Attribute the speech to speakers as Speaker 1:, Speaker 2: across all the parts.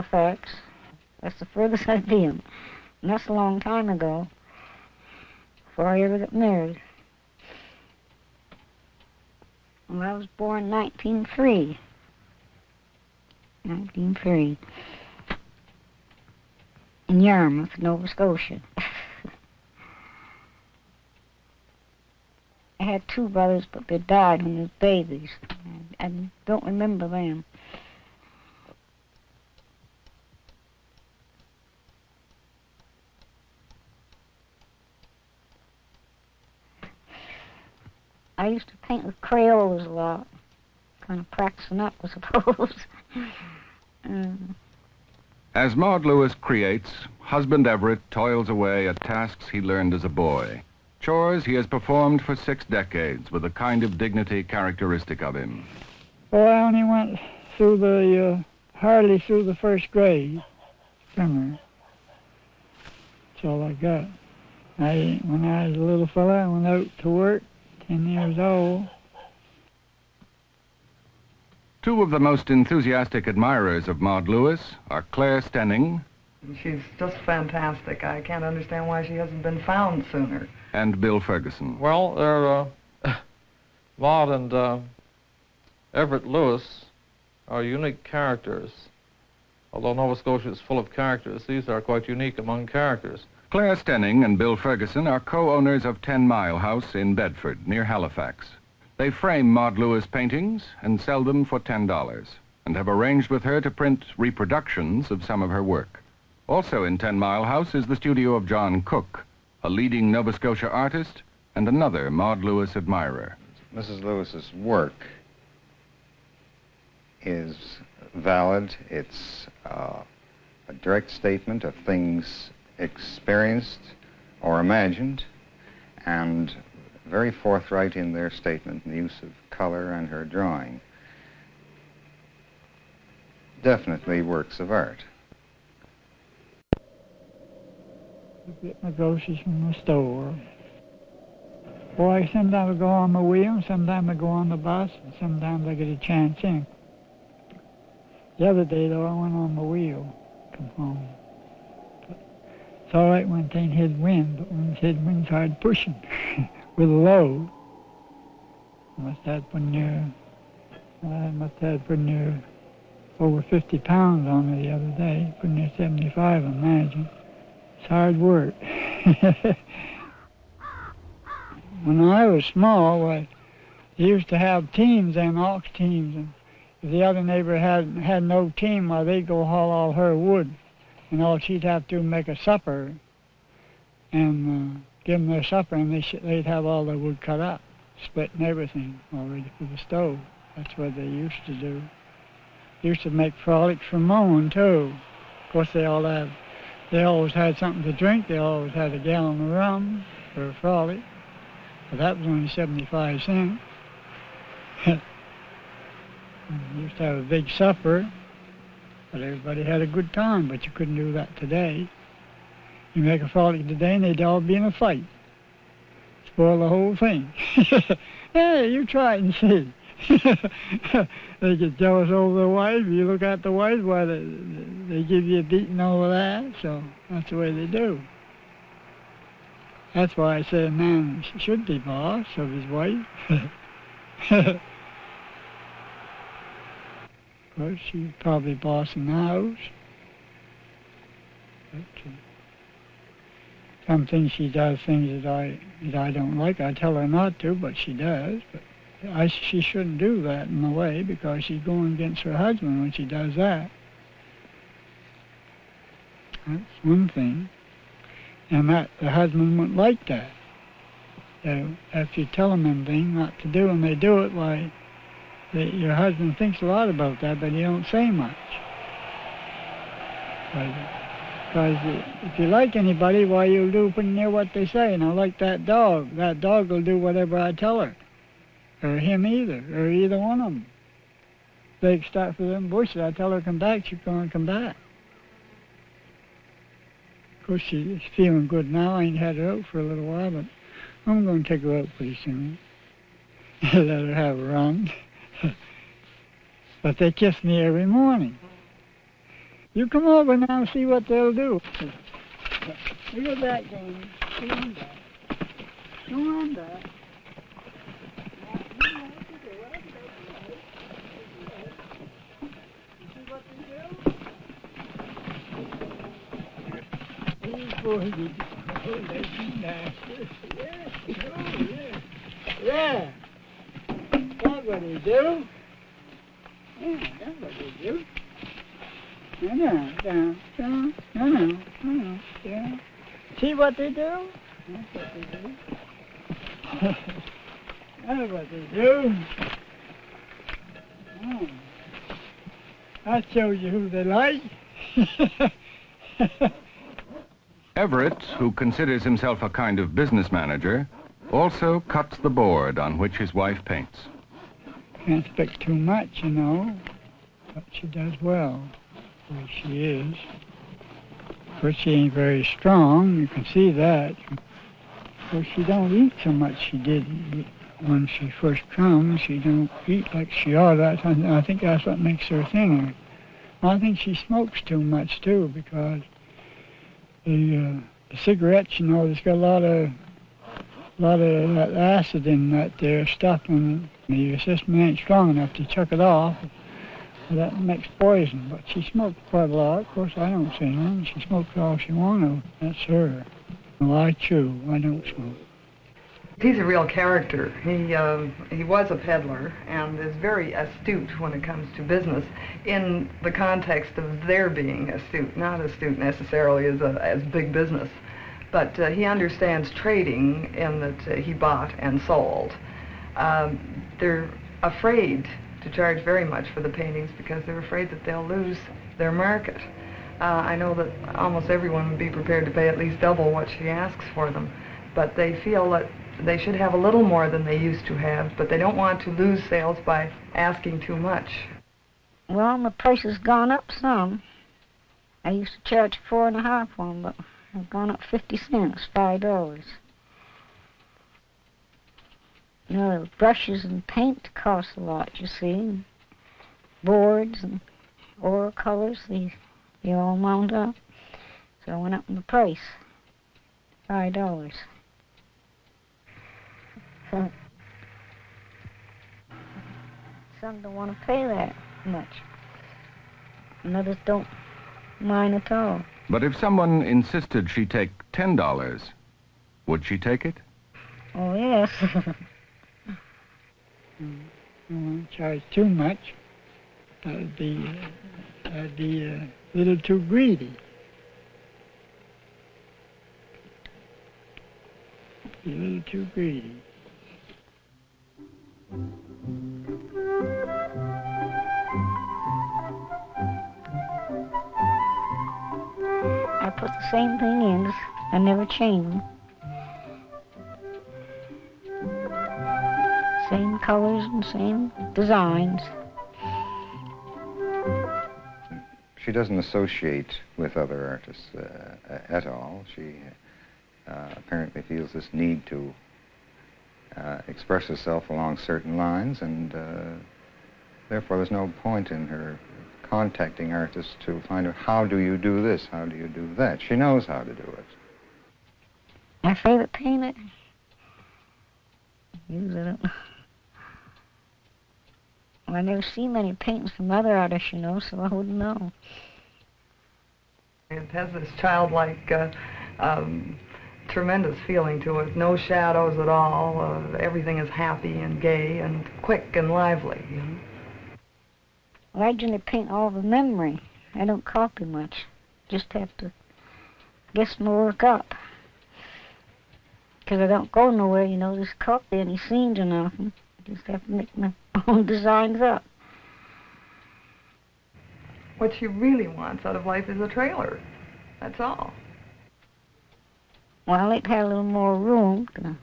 Speaker 1: Halifax. That's the furthest I've been. And that's a long time ago, before I ever got married. Well, I was born 1903. 1903. In Yarmouth, Nova Scotia. I had two brothers, but they died when they were babies. I don't remember them. I used to paint with crayons a lot, kind of practicing up, I suppose.
Speaker 2: As Maud Lewis creates, husband Everett toils away at tasks he learned as a boy. Chores he has performed for 6 decades with a kind of dignity characteristic of him.
Speaker 3: Well, I only went through the, hardly through the first grade, primer. That's all I got. When I was a little fella, I went out to work, 10 years old.
Speaker 2: Two of the most enthusiastic admirers of Maud Lewis are Claire Stenning.
Speaker 4: She's just fantastic. I can't understand why she hasn't been found sooner.
Speaker 2: And Bill Ferguson.
Speaker 5: Well, they're, Maud and Everett Lewis are unique characters. Although Nova Scotia is full of characters, these are quite unique among characters.
Speaker 2: Claire Stenning and Bill Ferguson are co-owners of 10 Mile House in Bedford, near Halifax. They frame Maud Lewis paintings and sell them for $10, and have arranged with her to print reproductions of some of her work. Also in 10 Mile House is the studio of John Cook, a leading Nova Scotia artist and another Maud Lewis admirer.
Speaker 6: Mrs. Lewis's work is valid. It's a direct statement of things experienced or imagined, and very forthright in their statement in the use of color and her drawing. Definitely works of art.
Speaker 3: I get my groceries from the store. Boy, sometimes I go on my wheel, sometimes I go on the bus, and sometimes I get a chance in. The other day, though, I went on my wheel, come home. But it's all right when it ain't headwind, but when it's headwind, it's hard pushing with a load. I must have put near over 50 pounds on me the other day, put near 75, I imagine. It's hard work. When I was small, they used to have teams and ox teams, and if the other neighbor had no team, well, they'd go haul all her wood, and all she'd have to do was make a supper and give them their supper, and they'd have all their wood cut up, split and everything, all ready for the stove. That's what they used to do. They used to make frolics for mowing, too. Of course, they always had something to drink. They always had a gallon of rum for a frolic, but that was only 75 cents. They used to have a big supper, but everybody had a good time, but you couldn't do that today. You make a frolic today and they'd all be in a fight. Spoil the whole thing. Hey, you try it and see. They get jealous over the wife. You look at the wife, why they give you a beating over that, so that's the way they do. That's why I say a man should be boss of his wife. Of course, she's probably boss in the house. But, some things she does, things that I don't like. I tell her not to, but she does. But she shouldn't do that in a way, because she's going against her husband when she does that. That's one thing. And that the husband wouldn't like that. So after you tell them anything not to do, and they do it, why, your husband thinks a lot about that, but he don't say much. Because if you like anybody, why, you'll do pretty near what they say. And I like that dog. That dog will do whatever I tell her. Or him either, or either one of them. If they start for them bushes, I tell her come back, she's going to come back. Of course, she's feeling good now. I ain't had her out for a little while, but I'm going to take her out pretty soon. Let her have a run. But they kiss me every morning. You come over now and see what they'll do. Look at that, Jamie. Come on back. Come on back. See what they do? These boys, oh, they be nasty. Yeah, oh, yeah. Yeah. That's what they do. Yeah, that's what they do. No. Yeah. See what they do? That's what they do. That's what they do. Oh. That shows you who they like.
Speaker 2: Everett, who considers himself a kind of business manager, also cuts the board on which his wife paints.
Speaker 3: Can't expect too much, you know, but she does well, the way she is. Of course, she ain't very strong, you can see that. Of course, she don't eat so much she did when she first comes. She don't eat like she ought. I think that's what makes her thinner. I think she smokes too much, too, because the cigarettes, you know, there's got a lot of that acid in that there stuff, and the system ain't strong enough to chuck it off. That makes poison. But she smokes quite a lot. Of course, I don't see none. She smokes all she wants. That's her. Well, I chew. I don't smoke.
Speaker 4: He's a real character. He was a peddler and is very astute when it comes to business in the context of their being astute, not astute necessarily as big business. But he understands trading in that he bought and sold. They're afraid to charge very much for the paintings because they're afraid that they'll lose their market. I know that almost everyone would be prepared to pay at least double what she asks for them, but they feel that they should have a little more than they used to have, but they don't want to lose sales by asking too much.
Speaker 1: Well, the price has gone up some. I used to charge $4.50 for them, but I've gone up 50 cents, $5. You know, brushes and paint cost a lot, you see. Boards and oil colors, they all wound up. So I went up in the price, $5. Some don't want to pay that much, and others don't mind at all.
Speaker 2: But if someone insisted she take $10, would she take it?
Speaker 1: Oh, yes.
Speaker 3: I won't charge too much. That'd be a little too greedy. A little too greedy.
Speaker 1: I put the same thing in. I never change them. Same colors and same designs.
Speaker 6: She doesn't associate with other artists at all. She apparently feels this need to express herself along certain lines, and therefore there's no point in her contacting artists to find out, how do you do this, how do you do that? She knows how to do it.
Speaker 1: My favorite painter? Use it. Well, I never seen many paintings from other artists, you know, so I wouldn't know.
Speaker 4: It has this childlike, tremendous feeling to it. No shadows at all. Everything is happy and gay and quick and lively. You know?
Speaker 1: Well, I generally paint all the memory. I don't copy much. Just have to guess my work up. Because I don't go nowhere, you know, just copy any scenes or nothing. Just have to make my own designs up.
Speaker 4: What she really wants out of life is a trailer. That's all.
Speaker 1: Well, I like to have a little more room to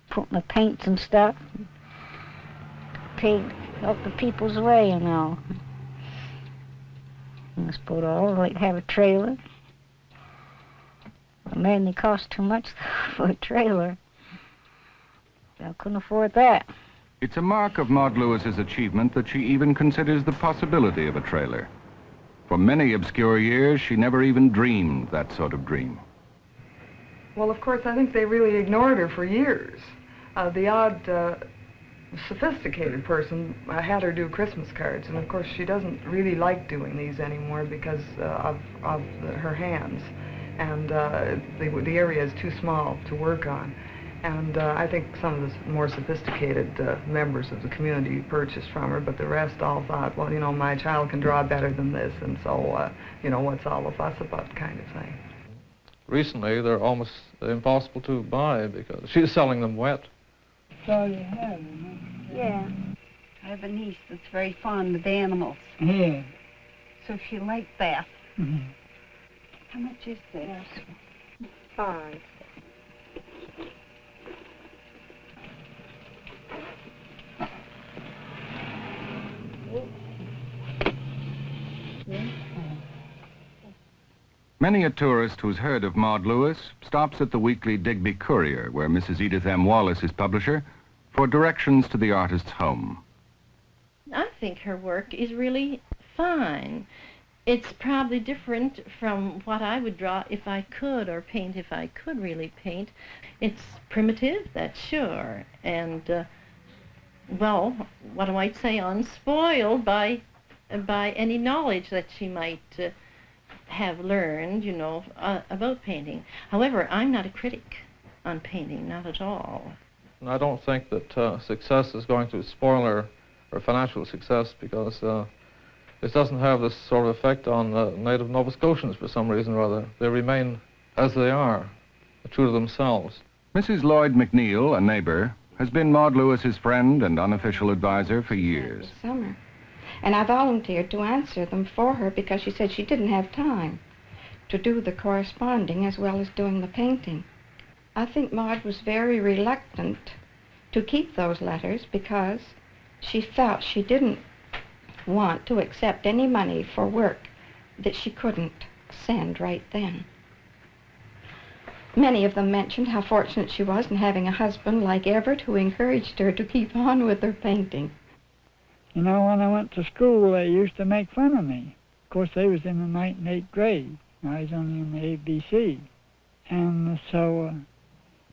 Speaker 1: put my paints and stuff. Take up the people's way, you know. And I suppose I like to have a trailer. But man, they cost too much for a trailer. I couldn't afford that.
Speaker 2: It's a mark of Maud Lewis's achievement that she even considers the possibility of a trailer. For many obscure years, she never even dreamed that sort of dream.
Speaker 4: Well, of course, I think they really ignored her for years. The odd sophisticated person had her do Christmas cards, and of course she doesn't really like doing these anymore because of her hands, and the area is too small to work on. And I think some of the more sophisticated members of the community purchased from her, but the rest all thought, well, you know, my child can draw better than this, and so, you know, what's all the fuss about kind of thing.
Speaker 5: Recently, they're almost impossible to buy because she's selling them wet.
Speaker 3: So you have them, huh?
Speaker 7: Yeah. I have a niece that's very fond of animals.
Speaker 3: Yeah.
Speaker 7: So she liked that.
Speaker 3: Mm-hmm.
Speaker 7: How much is this?
Speaker 1: $5.
Speaker 2: Many a tourist who's heard of Maud Lewis stops at the weekly Digby Courier, where Mrs. Edith M. Wallace is publisher, for directions to the artist's home.
Speaker 8: I think her work is really fine. It's probably different from what I would draw if I could, or paint if I could really paint. It's primitive, that's sure, and, well, what I might say, unspoiled by any knowledge that she might have learned, you know, about painting. However, I'm not a critic on painting, not at all.
Speaker 5: And I don't think that success is going to spoil her financial success, because it doesn't have this sort of effect on native Nova Scotians for some reason or other. They remain as they are, true to themselves.
Speaker 2: Mrs. Lloyd McNeil, a neighbor, has been Maud Lewis's friend and unofficial advisor for years.
Speaker 9: This summer. And I volunteered to answer them for her because she said she didn't have time to do the corresponding as well as doing the painting. I think Maud was very reluctant to keep those letters because she felt she didn't want to accept any money for work that she couldn't send right then. Many of them mentioned how fortunate she was in having a husband like Everett who encouraged her to keep on with her painting.
Speaker 3: You know, when I went to school, they used to make fun of me. Of course, they was in the 9th and 8th grade. I was only in the ABC. And so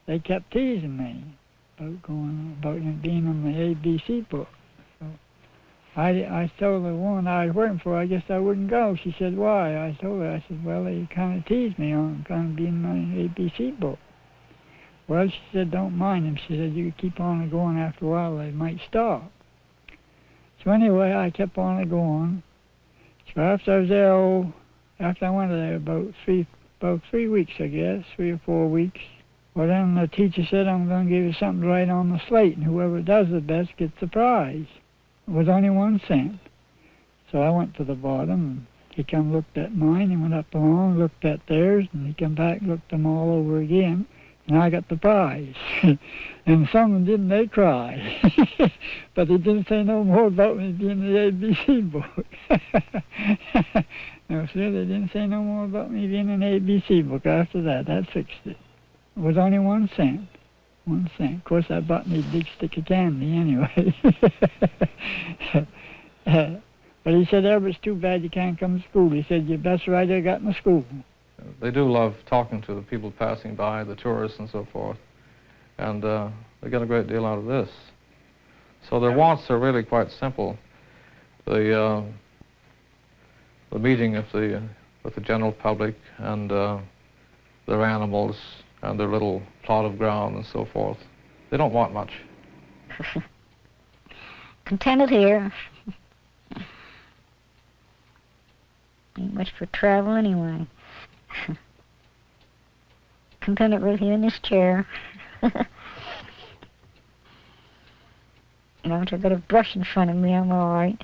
Speaker 3: they kept teasing me about being in the ABC book. So I told the woman I was working for, I guess I wouldn't go. She said, why? I told her, I said, well, they kind of teased me on kind of being in the ABC book. Well, she said, don't mind them. She said, you keep on going, after a while they might stop. So anyway, I kept on going. So after I was there, after I went there about 3 weeks, I guess, 3 or 4 weeks, well, then the teacher said, I'm going to give you something to write on the slate, and whoever does the best gets the prize. It was only 1 cent. So I went to the bottom, and he come looked at mine, and went up along, looked at theirs, and he come back, looked them all over again, and I got the prize. And some of them didn't, they cried. But they didn't say no more about me being in the ABC book. No, sir, they didn't say no more about me being in the ABC book after that. That fixed it. It was only 1 cent. 1 cent. Of course, I bought me a big stick of candy anyway. But he said, Everett, it's too bad you can't come to school. He said, you're the best writer I got in the school.
Speaker 5: They do love talking to the people passing by, the tourists and so forth, and they get a great deal out of this. So their wants are really quite simple. The meeting of with the general public and their animals and their little plot of ground and so forth. They don't want much.
Speaker 1: Contented here. Ain't much for travel anyway. Contented right here in this chair. You know, if I got a brush in front of me, I'm all right.